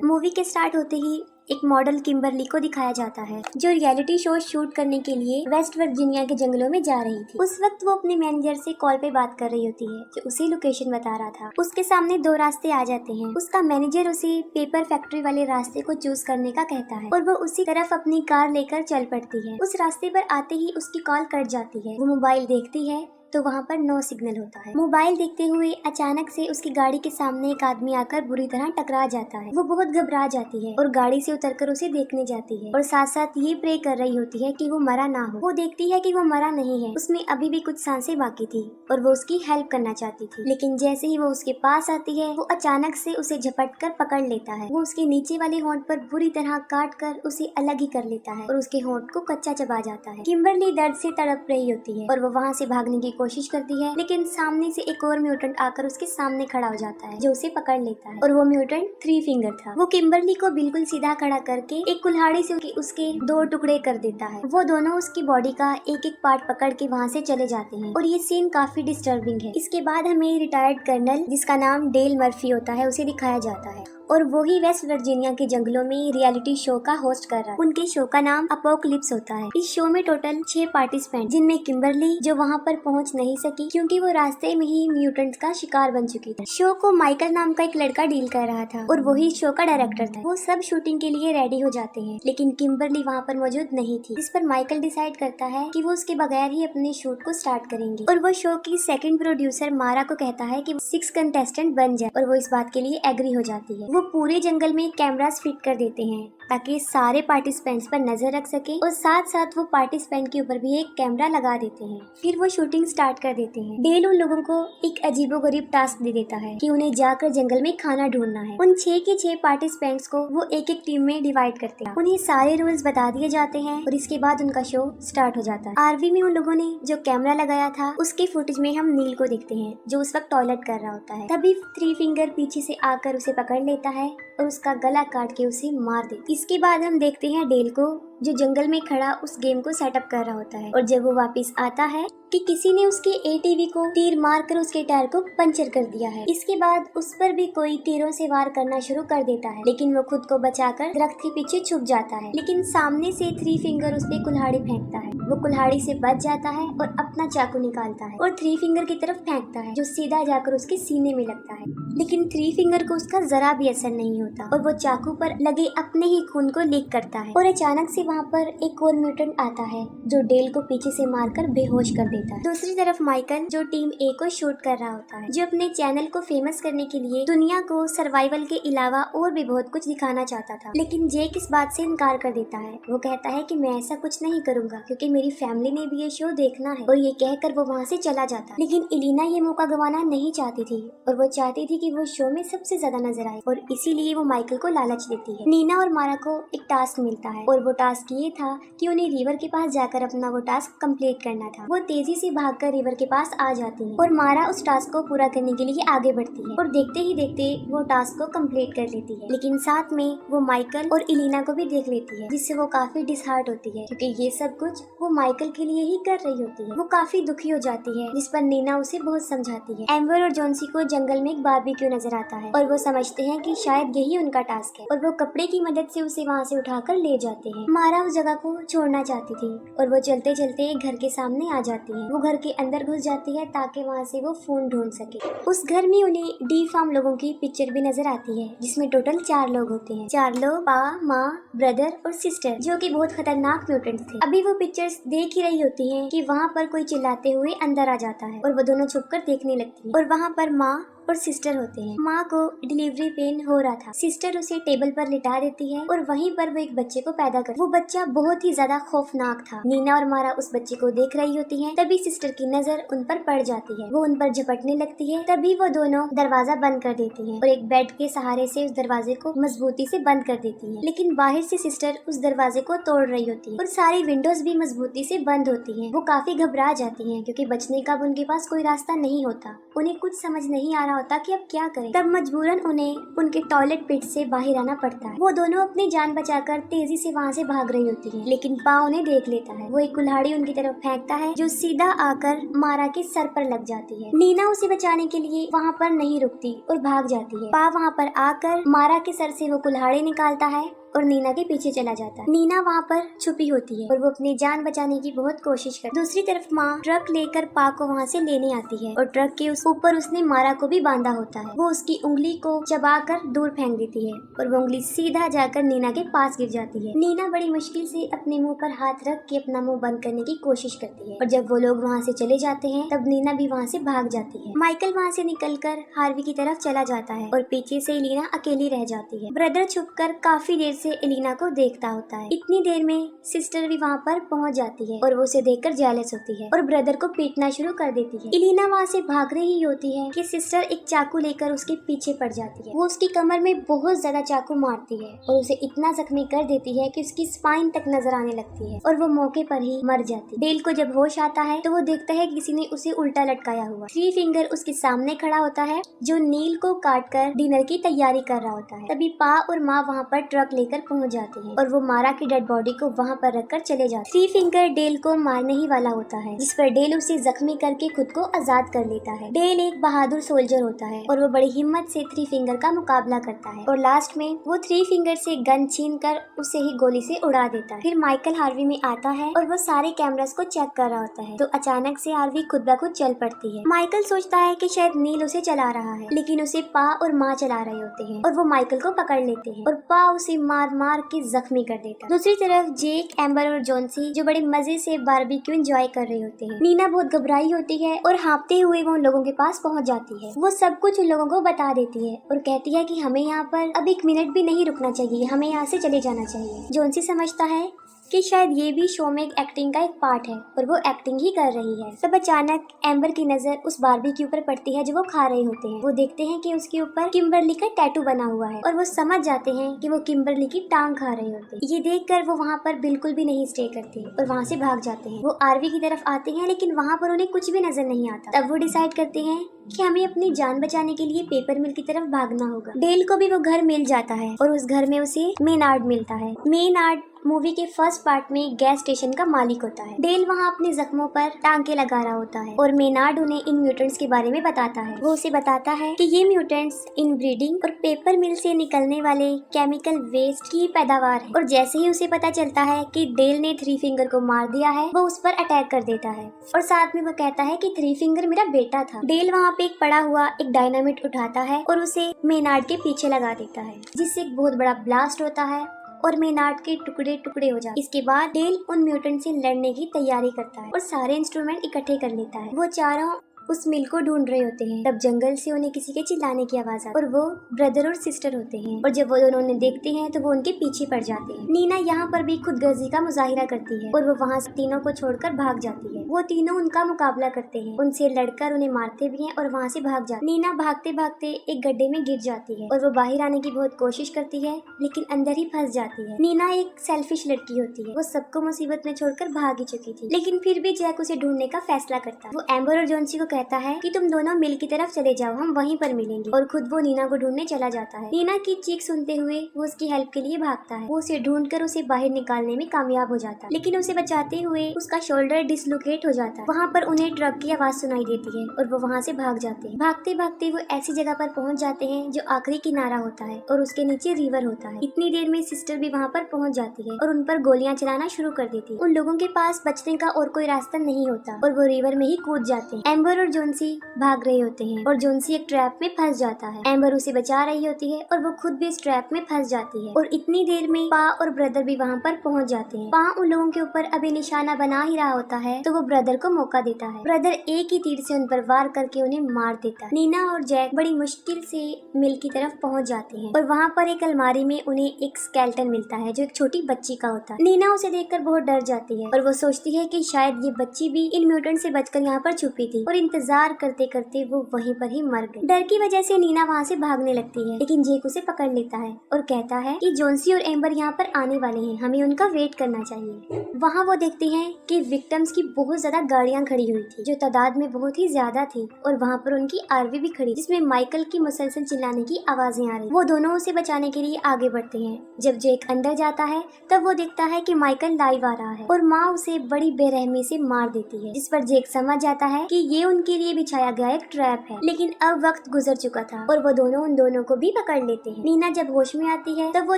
Movie के start होते ही एक मॉडल किम्बरली को दिखाया जाता है जो रियलिटी शो शूट करने के लिए वेस्ट वर्जीनिया के जंगलों में जा रही थी। उस वक्त वो अपने मैनेजर से कॉल पे बात कर रही होती है जो उसे लोकेशन बता रहा था। उसके सामने दो रास्ते आ जाते हैं। उसका मैनेजर उसे पेपर फैक्ट्री वाले रास्ते को चूज करने का कहता है और वो उसी तरफ अपनी कार लेकर चल पड़ती है। उस रास्ते पर आते ही उसकी कॉल कट जाती है। वो मोबाइल देखती है तो वहाँ पर नो सिग्नल होता है। मोबाइल देखते हुए अचानक से उसकी गाड़ी के सामने एक आदमी आकर बुरी तरह टकरा जाता है। वो बहुत घबरा जाती है और गाड़ी से उतरकर उसे देखने जाती है और साथ साथ ये प्रे कर रही होती है कि वो मरा ना हो। वो देखती है कि वो मरा नहीं है, उसमें अभी भी कुछ सांसें बाकी थी और वो उसकी हेल्प करना चाहती थी। लेकिन जैसे ही वो उसके पास आती है वो अचानक से उसे झपट कर पकड़ लेता है। वो उसके नीचे वाले होंठ पर बुरी तरह काट कर उसे अलग ही कर लेता है और उसके होंठ को कच्चा चबा जाता है। किम्बरली दर्द से तड़प रही होती है और वो वहाँ से भागने की कोशिश करती है, लेकिन सामने से एक और म्यूटेंट आकर उसके सामने खड़ा हो जाता है जो उसे पकड़ लेता है और वो म्यूटेंट थ्री फिंगर था। वो किम्बरली को बिल्कुल सीधा खड़ा करके एक कुल्हाड़ी से उसके दो टुकड़े कर देता है। वो दोनों उसकी बॉडी का एक एक पार्ट पकड़ के वहाँ से चले जाते हैं और ये सीन काफी डिस्टर्बिंग है। इसके बाद हमें रिटायर्ड कर्नल जिसका नाम डेल मर्फी होता है उसे दिखाया जाता है और वो ही वेस्ट वर्जीनिया के जंगलों में रियलिटी शो का होस्ट कर रहा है। उनके शो का नाम अपोकलिप्स होता है। इस शो में टोटल 6 पार्टिसिपेंट जिनमें किम्बरली जो वहाँ पर पहुँच नहीं सकी क्योंकि वो रास्ते में ही म्यूटेंट्स का शिकार बन चुकी थी। शो को माइकल नाम का एक लड़का डील कर रहा था और वही शो का डायरेक्टर था। वो सब शूटिंग के लिए रेडी हो जाते हैं लेकिन किम्बरली वहाँ पर मौजूद नहीं थी, जिस पर माइकल डिसाइड करता है कि वो उसके बगैर ही अपने शूट को स्टार्ट करेंगे और वो शो की सेकंड प्रोड्यूसर मारा को कहता है कि 6 कंटेस्टेंट बन जाए और वो इस बात के लिए एग्री हो जाती है। वो पूरे जंगल में कैमरास फिट कर देते हैं ताकि सारे पार्टिसिपेंट्स पर नजर रख सके और साथ साथ वो पार्टिसिपेंट के ऊपर भी एक कैमरा लगा देते हैं। फिर वो शूटिंग स्टार्ट कर देते हैं। डेल उन लोगों को एक अजीबोगरीब टास्क दे देता है कि उन्हें जाकर जंगल में खाना ढूंढना है। उन 6 के 6 पार्टिसिपेंट्स को वो एक एक टीम में डिवाइड करते हैं। उन्हें सारे रूल्स बता दिए जाते हैं और इसके बाद उनका शो स्टार्ट हो जाता है। आरवी में उन लोगों ने जो कैमरा लगाया था उसके फुटेज में हम नील को देखते हैं जो उस वक्त टॉयलेट कर रहा होता है। तभी थ्री फिंगर पीछे से आकर उसे पकड़ लेता है और उसका गला काट के उसे मार देता है। इसके बाद हम देखते हैं डेल को जो जंगल में खड़ा उस गेम को सेटअप कर रहा होता है और जब वो वापस आता है कि किसी ने उसके एटीवी को तीर मारकर उसके टायर को पंचर कर दिया है। इसके बाद उस पर भी कोई तीरों से वार करना शुरू कर देता है लेकिन वो खुद को बचाकर दरख्त के पीछे छुप जाता है। लेकिन सामने से थ्री फिंगर उस पे कुल्हाड़ी फेंकता है। वो कुल्हाड़ी से बच जाता है और अपना चाकू निकालता है और थ्री फिंगर की तरफ फेंकता है जो सीधा जाकर उसके सीने में लगता है। लेकिन थ्री फिंगर को उसका जरा भी असर नहीं होता और वो चाकू पर लगे अपने ही खून को लीक करता है और अचानक से वहाँ पर एक और म्यूटेंट आता है जो डेल को पीछे से मारकर बेहोश कर देता है। दूसरी तरफ माइकल जो टीम ए को शूट कर रहा होता है, जो अपने चैनल को फेमस करने के लिए दुनिया को सर्वाइवल के अलावा और भी बहुत कुछ दिखाना चाहता था। लेकिन जेक इस बात से इनकार कर देता है। वो कहता है कि मैं ऐसा कुछ नहीं करूंगा क्योंकि मेरी फैमिली ने भी ये शो देखना है और ये कहकर वो वहाँ से चला जाता। लेकिन एलिना ये मौका गंवाना नहीं चाहती थी और वो चाहती थी कि वो शो में सबसे ज्यादा नजर आए और इसीलिए वो माइकल को लालच देती है। नीना और मारा को एक टास्क मिलता है और वो टास्क ये था कि उन्हें रिवर के पास जाकर अपना वो टास्क कंप्लीट करना था। वो तेजी से भागकर रिवर के पास आ जाती है और मारा उस टास्क को पूरा करने के लिए आगे बढ़ती है और देखते ही देखते वो टास्क को कंप्लीट कर लेती है। लेकिन साथ में वो माइकल और एलिना को भी देख लेती है जिससे वो काफी डिसहार्ट होती है क्योंकि ये सब कुछ वो माइकल के लिए ही कर रही होती है। वो काफी दुखी हो जाती है जिस पर नीना उसे बहुत समझाती है। एम्बर और जॉन्सी को जंगल में एक बारबेक्यू नजर आता है और वो समझते हैं कि शायद यही उनका टास्क है और वो कपड़े की मदद से उसे वहाँ से उठाकर ले जाते हैं। मारा उस जगह को छोड़ना चाहती थी और वो चलते चलते एक घर के सामने आ जाती है। वो घर के अंदर घुस जाती है ताकि वहाँ से वो फोन ढूंढ सके। उस घर में उन्हें डी फार्म लोगों की पिक्चर भी नजर आती है जिसमें टोटल 4 लोग होते हैं। 4 लोग पा, माँ, ब्रदर और सिस्टर जो कि बहुत खतरनाक म्यूटेंट्स थे। अभी वो पिक्चर्स देख ही रही होती है कि वहाँ पर कोई चिल्लाते हुए अंदर आ जाता है और वो दोनों छुपकर देखने लगती है और वहाँ पर माँ और सिस्टर होते हैं। माँ को डिलीवरी पेन हो रहा था। सिस्टर उसे टेबल पर लिटा देती है और वहीं पर वो एक बच्चे को पैदा कर। वो बच्चा बहुत ही ज्यादा खौफनाक था। नीना और मारा उस बच्चे को देख रही होती हैं। तभी सिस्टर की नजर उन पर पड़ जाती है। वो उन पर झपटने लगती है। तभी वो दोनों दरवाजा बंद कर देती हैं और एक बेड के सहारे से उस दरवाजे को मजबूती से बंद कर देती है। लेकिन बाहर से सिस्टर उस दरवाजे को तोड़ रही होती है और सारी विंडोज भी मजबूती से बंद होती है। वो काफी घबरा जाती है क्योंकि बचने का उनके पास कोई रास्ता नहीं होता। उन्हें कुछ समझ नहीं आ रहा रहा होता कि अब क्या करें। तब मजबूरन उन्हें उनके टॉयलेट पिट से बाहर आना पड़ता है। वो दोनों अपनी जान बचाकर तेजी से वहाँ से भाग रही होती है, लेकिन पा उन्हें देख लेता है। वो एक कुल्हाड़ी उनकी तरफ फेंकता है जो सीधा आकर मारा के सर पर लग जाती है। नीना उसे बचाने के लिए वहाँ पर नहीं रुकती और भाग जाती है। पा वहाँ पर आकर मारा के सर से वो कुल्हाड़ी निकालता है और नीना के पीछे चला जाता है। नीना वहाँ पर छुपी होती है और वो अपनी जान बचाने की बहुत कोशिश करती है। दूसरी तरफ माँ ट्रक लेकर पा को वहाँ से लेने आती है और ट्रक के ऊपर उसने मारा को भी बांधा होता है। वो उसकी उंगली को चबाकर दूर फेंक देती है और वो उंगली सीधा जाकर नीना के पास गिर जाती है। नीना बड़ी मुश्किल से अपने मुंह पर हाथ रख के अपना मुंह बंद करने की कोशिश करती है और जब वो लोग वहाँ से चले जाते हैं तब नीना भी वहाँ से भाग जाती है। माइकल वहाँ से निकलकर हार्वी की तरफ चला जाता है और पीछे से एलिना अकेली रह जाती है। ब्रदर छुपकर काफी देर से एलिना को देखता होता है। इतनी देर में सिस्टर भी वहाँ पर पहुँच जाती है और वो उसे देखकर जेलस होती है और ब्रदर को पीटना शुरू कर देती है। एलिना वहाँ से भाग रही होती है कि सिस्टर एक चाकू लेकर उसके पीछे पड़ जाती है। वो उसकी कमर में बहुत ज्यादा चाकू मारती है और उसे इतना जख्मी कर देती है कि उसकी स्पाइन तक नजर आने लगती है और वो मौके पर ही मर जाती है। डेल को जब होश आता है तो वो देखता है किसी ने उसे उल्टा लटकाया हुआ। थ्री फिंगर उसके सामने खड़ा होता है जो नील को काट कर डिनर की तैयारी कर रहा होता है। तभी पा और माँ वहाँ पर ट्रक लेकर पहुँच जाती है और वो मारा की डेड बॉडी को वहाँ पर रखकर चले जाते। थ्री फिंगर डेल को मारने ही वाला होता है, जिस पर डेल उसे जख्मी करके खुद को आजाद कर लेता है। डेल एक बहादुर सोल्जर होता है और वो बड़ी हिम्मत से थ्री फिंगर का मुकाबला करता है और लास्ट में वो थ्री फिंगर से गन छीन कर उसे ही गोली से उड़ा देता है। फिर माइकल हार्वी में आता है और वो सारे कैमरास को चेक कर रहा होता है तो अचानक से हार्वी खुद ब खुद चल पड़ती है। माइकल सोचता है कि शायद नील उसे चला रहा है, लेकिन उसे पा और माँ चला रहे होते हैं और वो माइकल को पकड़ लेते हैं और पा उसे मार मार के जख्मी कर देता है। दूसरी तरफ जेक, एम्बर और जॉन्सी जो बड़े मजे से बारबेक्यू एंजॉय कर रहे होते हैं। नीना बहुत घबराई होती है और हाँफते हुए वो उन लोगों के पास पहुंच जाती है। वो सब कुछ उन लोगों को बता देती है और कहती है कि हमें यहाँ पर अब एक मिनट भी नहीं रुकना चाहिए, हमें यहाँ से चले जाना चाहिए। जॉन्सी समझता है कि शायद ये भी शो में एक्टिंग का एक पार्ट है और वो एक्टिंग ही कर रही है। तब अचानक एम्बर की नजर उस बारबेक्यू पर पड़ती है जो वो खा रहे होते हैं। वो देखते हैं कि उसके ऊपर किम्बरली का टैटू बना हुआ है और वो समझ जाते हैं कि वो किम्बरली की टांग खा रहे होते हैं। ये देखकर वो वहाँ पर बिल्कुल भी नहीं स्टे करते और वहाँ से भाग जाते हैं। वो आरवी की तरफ आते हैं लेकिन वहाँ पर उन्हें कुछ भी नजर नहीं आता। तब वो डिसाइड करते हैं कि हमें अपनी जान बचाने के लिए पेपर मिल की तरफ भागना होगा। डेल को भी वो घर मिल जाता है और उस घर में उसे मेनार्ड मिलता है। मेनार्ड मूवी के फर्स्ट पार्ट में गैस स्टेशन का मालिक होता है। डेल वहाँ अपने जख्मों पर टांके लगा रहा होता है और मेनार्ड उन्हें इन म्यूटेंट्स के बारे में बताता है। वो उसे बताता है कि ये म्यूटेंट्स इनब्रीडिंग और पेपर मिल से निकलने वाले केमिकल वेस्ट की पैदावार है। और जैसे ही उसे पता चलता है कि डेल ने थ्री फिंगर को मार दिया है, वो उस पर अटैक कर देता है और साथ में वो कहता है कि थ्री फिंगर मेरा बेटा था। डेल वहाँ पे एक पड़ा हुआ एक डायनामिट उठाता है और उसे मेनार्ड के पीछे लगा देता है, जिससे एक बहुत बड़ा ब्लास्ट होता है और मेनार्ड के टुकड़े टुकड़े हो जाते। इसके बाद डेल उन म्यूटेंट से लड़ने की तैयारी करता है और सारे इंस्ट्रूमेंट इकट्ठे कर लेता है। वो चारों उस मिल को ढूंढ रहे होते हैं। तब जंगल से उन्हें किसी के चिल्लाने की आवाज आती है और वो ब्रदर और सिस्टर होते हैं और जब वो दोनों उन्हें देखते हैं तो वो उनके पीछे पड़ जाते हैं। नीना यहाँ पर भी खुदगर्जी का मुजाहिरा करती है और वो वहाँ से तीनों को छोड़कर भाग जाती है। वो तीनों उनका मुकाबला करते हैं, उनसे लड़कर उन्हें मारते भी हैं और वहाँ से भाग जाते। नीना भागते भागते एक गड्ढे में गिर जाती है और वो बाहर आने की बहुत कोशिश करती है लेकिन अंदर ही फंस जाती है। नीना एक सेल्फिश लड़की होती है, वो सबको मुसीबत में छोड़कर भाग ही चुकी थी, लेकिन फिर भी जैक उसे ढूंढने का फैसला करता है। वो एम्बर और जॉन्सी को कहता है कि तुम दोनों मिल की तरफ चले जाओ, हम वहीं पर मिलेंगे, और खुद वो नीना को ढूंढने चला जाता है। नीना की चीख सुनते हुए वो उसकी हेल्प के लिए भागता है। वो उसे ढूंढकर उसे बाहर निकालने में कामयाब हो जाता है, लेकिन उसे बचाते हुए उसका शोल्डर डिसलोकेट हो जाता है। वहाँ पर उन्हें ट्रक की आवाज सुनाई देती है और वो वहाँ से भाग जाते हैं। भागते भागते वो ऐसी जगह पर पहुँच जाते हैं जो आखिरी किनारा होता है और उसके नीचे रिवर होता है। इतनी देर में सिस्टर भी वहाँ पर पहुँच जाती है और उन पर गोलियां चलाना शुरू कर देती है। उन लोगों के पास बचने का और कोई रास्ता नहीं होता और वो रिवर में ही कूद जाते हैं। एम्बर और जॉन्सी भाग रहे होते हैं और जॉन्सी एक ट्रैप में फंस जाता है। एम्बर उसे बचा रही होती है और वो खुद भी इस ट्रैप में फंस जाती है और इतनी देर में पा और ब्रदर भी वहाँ पर पहुँच जाते हैं। पा उन लोगों के ऊपर अभी निशाना बना ही रहा होता है तो वो ब्रदर को मौका देता है। ब्रदर एक ही तीर से उन पर वार करके उन्हें मार देता है। नीना और जैक बड़ी मुश्किल से मिल की तरफ पहुँच जाते हैं और वहाँ पर एक अलमारी में उन्हें एक स्केलेटन मिलता है जो एक छोटी बच्ची का होता है। नीना उसे देखकर बहुत डर जाती है और वो सोचती है कि शायद ये बच्ची भी इन म्यूटेंट से बचकर यहाँ पर छुपी थी और इन इंतजार करते करते वो वहीं पर ही मर गई। डर की वजह से नीना वहाँ से भागने लगती है, लेकिन जेक उसे पकड़ लेता है और कहता है कि जोन्सी और एम्बर यहाँ पर आने वाले हैं, हमें उनका वेट करना चाहिए। वहाँ वो देखते हैं कि विक्टिम्स की बहुत ज्यादा गाड़ियाँ खड़ी हुई थी, जो तादाद में बहुत ही ज्यादा थी, और वहाँ पर उनकी आरवी भी खड़ी, जिसमें माइकल की मुसलसल चिल्लाने की आवाजें आ रही। वो दोनों उसे बचाने के लिए आगे बढ़ते हैं। जब जेक अंदर जाता है तब वो देखता है कि माइकल लाइव आ रहा है और माँ उसे बड़ी बेरहमी से मार देती है, जिस पर जेक समझ जाता है कि ये उनके लिए बिछाया गया एक ट्रैप है। लेकिन अब वक्त गुजर चुका था और वो दोनों उन दोनों को भी पकड़ लेते हैं। नीना जब होश में आती है तब वो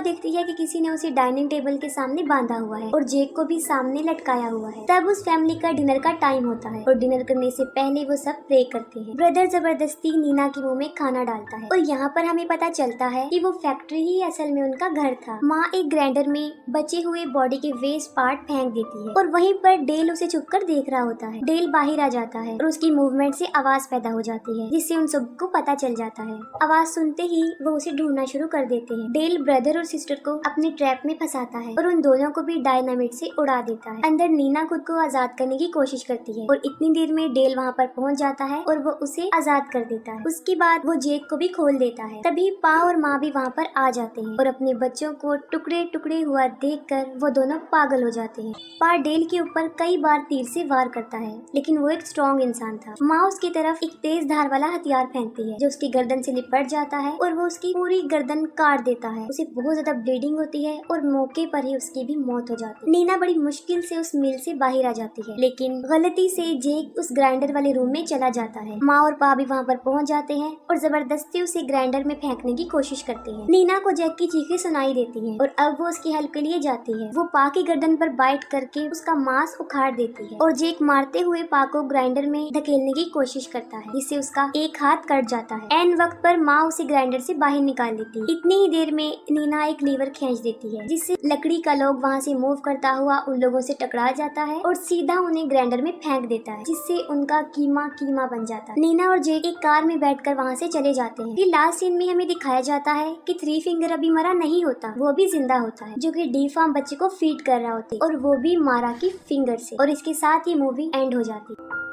देखती है कि किसी ने उसे डाइनिंग टेबल के सामने बांधा हुआ है और जेक को भी सामने लटकाया हुआ है। तब उस फैमिली का डिनर का टाइम होता है और डिनर करने से पहले वो सब प्रे करते हैं। ब्रदर जबरदस्ती नीना के मुंह में खाना डालता है और यहाँ पर हमें पता चलता है कि वो फैक्ट्री ही असल में उनका घर था। माँ एक ग्राइंडर में बचे हुए बॉडी के वेस्ट पार्ट फेंक देती है और वहीं पर डेल उसे छुपकर देख रहा होता है। डेल बाहर आ जाता है और उसकी मूवमेंट से आवाज पैदा हो जाती है, जिससे उन सबको पता चल जाता है। आवाज सुनते ही वो उसे ढूंढना शुरू कर देते हैं। डेल ब्रदर और सिस्टर को अपने ट्रैप में फंसाता है और उन दोनों को भी डायनामिट से उड़ा देता है। अंदर नीना खुद को आजाद करने की कोशिश करती है और इतनी देर में डेल वहाँ पर पहुँच जाता है और वो उसे आजाद कर देता है। उसके बाद वो जेक को भी खोल देता है। तभी पा और माँ भी वहाँ पर आ जाते हैं और अपने बच्चों को टुकड़े टुकड़े हुआ देखकर वो दोनों पागल हो जाते हैं। पा डेल के ऊपर कई बार तीर से वार करता है, लेकिन वो एक स्ट्रॉन्ग इंसान था। माँ उसकी तरफ एक तेज धार वाला हथियार फेंकती है जो उसकी गर्दन से लिपट जाता है और वो उसकी पूरी गर्दन काट देता है। उसे बहुत ज्यादा ब्लीडिंग होती है और मौके पर ही उसकी भी मौत हो जाती है। नीना बड़ी मुश्किल से उस मिल से बाहर आ जाती है, लेकिन गलती से जेक उस ग्राइंडर वाले रूम में चला जाता है। माँ और पा भी वहाँ पर पहुँच जाते हैं और जबरदस्ती उसे ग्राइंडर में फेंकने की कोशिश करते हैं। नीना को जैक की चीखें सुनाई देती हैं और अब वो उसकी हेल्प के लिए जाती है। वो पा की गर्दन पर बाइट करके उसका मांस उखाड़ देती है और जेक मारते हुए पा को ग्राइंडर में धकेलने की कोशिश करता है, जिससे उसका एक हाथ कट जाता है। एन वक्त पर माँ उसे ग्राइंडर से बाहर निकाल देती है। इतनी ही देर में नीना एक लीवर खींच देती है, जिससे लकड़ी का लोग वहाँ से मूव करता हुआ उन लोगों से टकरा जाता है और सीधा उन्हें ग्राइंडर में फेंक देता है, जिससे उनका कीमा कीमा बन जाता है। नीना और जेक एक कार में बैठकर वहाँ से चले जाते हैं। फिर लास्ट सीन में हमें दिखाया जाता है कि थ्री फिंगर अभी मरा नहीं होता, वो भी जिंदा होता है, जो कि डी फार्म बच्चे को फीड कर रहा होता है और वो भी मारा की फिंगर से। और इसके साथ ही मूवी एंड हो जाती है।